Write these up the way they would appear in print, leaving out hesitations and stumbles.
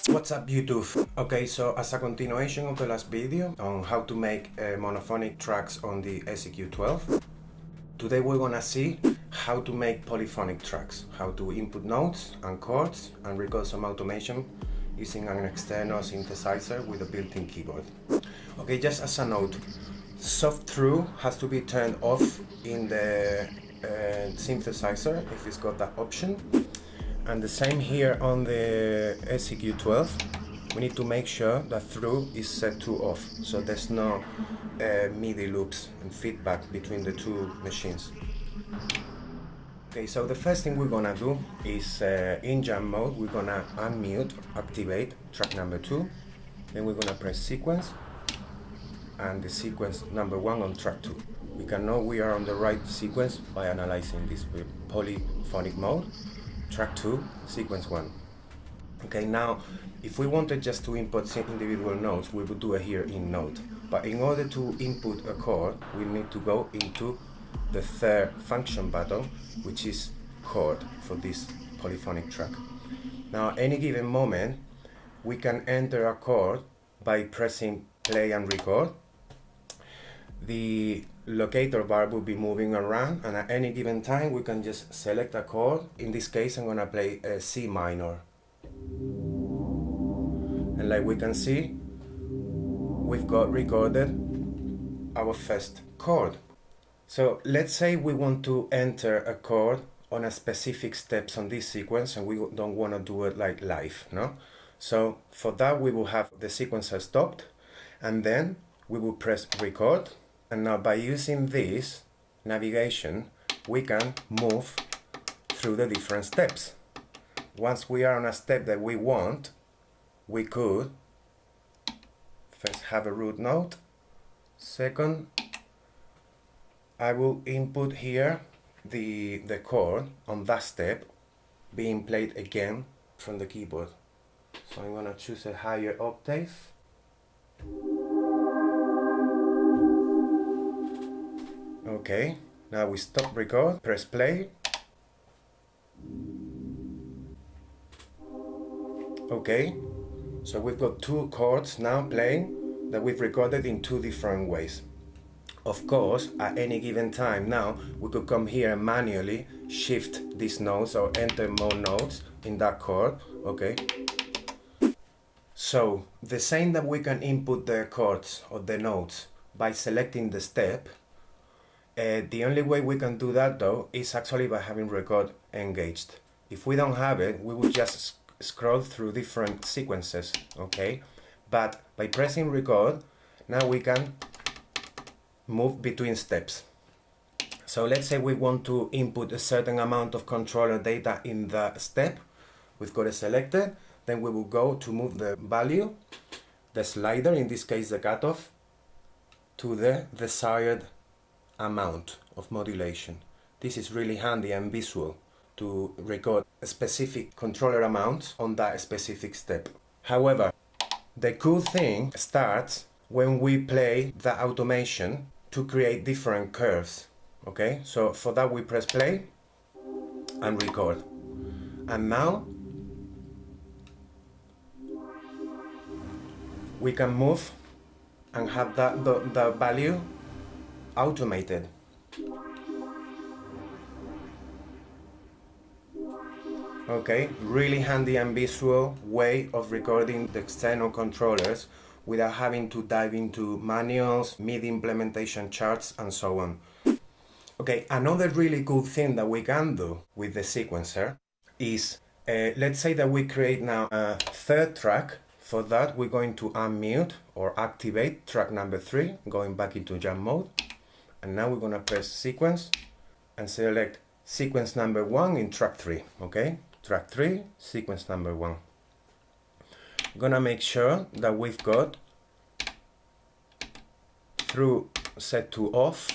What's up YouTube? Okay, so as a continuation of the last video on how to make monophonic tracks on the SEQ12, today we're gonna see how to make polyphonic tracks, how to input notes and chords and record some automation using an external synthesizer with a built-in keyboard. Okay, just as a note, soft through has to be turned off in the synthesizer if it's got that option. And the same here on the SEQ12, we need to make sure that through is set to off, so there's no MIDI loops and feedback between the two machines. Okay, so the first thing we're gonna do is in jam mode, we're gonna unmute, activate track number 2, then we're gonna press sequence and the sequence number 1 on track 2. We can know we are on the right sequence by analyzing this with polyphonic mode. Track 2, sequence 1. Okay, now if we wanted just to input individual notes, we would do it here in note. But in order to input a chord, we need to go into the third function button, which is chord for this polyphonic track. Now, at any given moment, we can enter a chord by pressing play and record. The locator bar will be moving around, and at any given time we can just select a chord. In this case I'm gonna play a C minor, and like we can see, we've got recorded our first chord. So let's say we want to enter a chord on a specific steps on this sequence and we don't want to do it like live, no? So for that we will have the sequencer stopped and then we will press record. And now by using this navigation, we can move through the different steps. Once we are on a step that we want, we could first have a root note. Second, I will input here the chord on that step being played again from the keyboard. So I'm gonna choose a higher octave. Okay, now we stop record, press play. Okay, so we've got two chords now playing that we've recorded in two different ways. Of course, at any given time now, we could come here and manually shift these notes or enter more notes in that chord, okay? So, the same that we can input the chords or the notes by selecting the step. The only way we can do that though is actually by having record engaged. If we don't have it, we will just scroll through different sequences, okay? But by pressing record, now we can move between steps. So let's say we want to input a certain amount of controller data in the step. We've got it selected, then we will go to move the value, the slider, in this case the cutoff, to the desired amount of modulation. This is really handy and visual to record a specific controller amount on that specific step. However, the cool thing starts when we play the automation to create different curves. Okay, so for that we press play and record. And now we can move and have the value automated. Okay, really handy and visual way of recording the external controllers without having to dive into manuals, MIDI implementation charts, and so on. Okay, another really cool thing that we can do with the sequencer is, let's say that we create now a third track. For that, we're going to unmute or activate track number 3, going back into jam mode. And now we're gonna press sequence and select sequence number 1 in track 3, okay? Track 3, sequence number 1. I'm gonna make sure that we've got through set to off.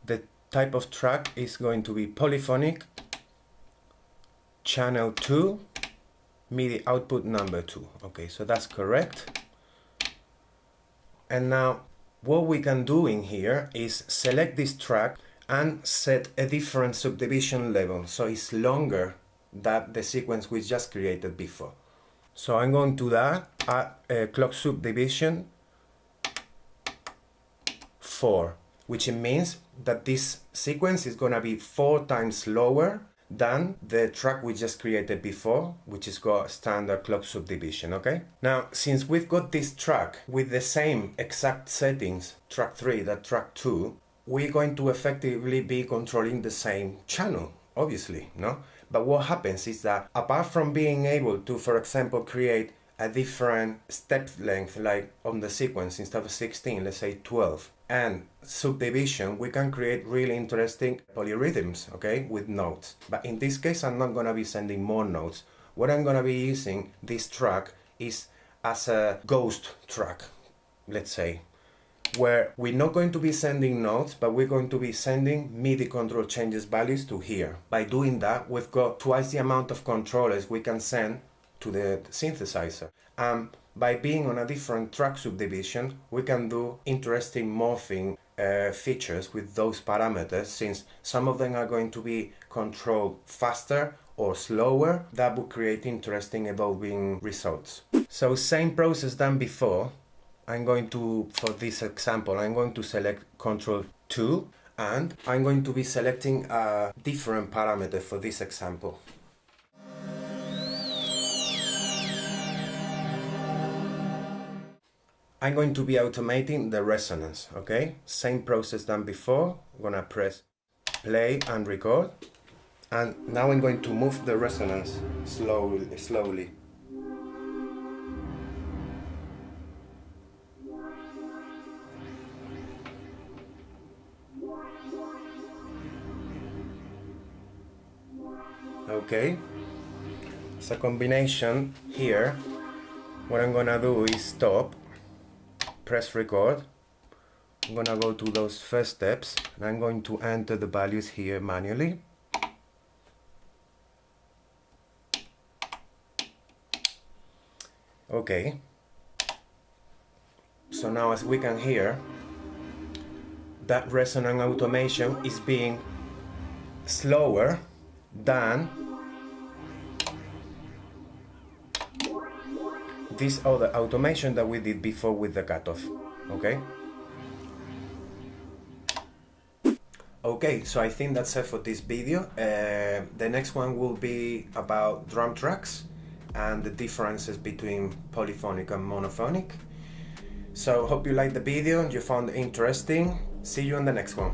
The type of track is going to be polyphonic, channel 2, MIDI output number 2. Okay, so that's correct. And now what we can do in here is select this track and set a different subdivision level, so it's longer than the sequence we just created before. So I'm going to add a clock subdivision 4, which means that this sequence is going to be 4 times lower than the track we just created before, which is got standard clock subdivision. Okay, now since we've got this track with the same exact settings, track 3, that track 2, we're going to effectively be controlling the same channel, obviously, no? But what happens is that apart from being able to, for example, create a different step length, like on the sequence, instead of 16, let's say 12, and subdivision, we can create really interesting polyrhythms, okay, with notes. But in this case, I'm not going to be sending more notes. What I'm going to be using this track is as a ghost track, let's say, where we're not going to be sending notes, but we're going to be sending MIDI control changes values to here. By doing that, we've got twice the amount of controllers we can send to the synthesizer. By being on a different track subdivision, we can do interesting morphing features with those parameters, since some of them are going to be controlled faster or slower. That would create interesting evolving results. So same process than before. I'm going to, for this example, I'm going to select Control 2, and I'm going to be selecting a different parameter for this example. I'm going to be automating the resonance, okay? Same process than before. I'm gonna press play and record. And now I'm going to move the resonance slowly. Okay, it's a combination here. What I'm gonna do is stop, press record. I'm gonna go to those first steps, and I'm going to enter the values here manually. Okay, so now as we can hear, that resonant automation is being slower than this other automation that we did before with the cutoff. Okay? Okay, so I think that's it for this video. The next one will be about drum tracks and the differences between polyphonic and monophonic. So hope you liked the video, you found it interesting. See you in the next one.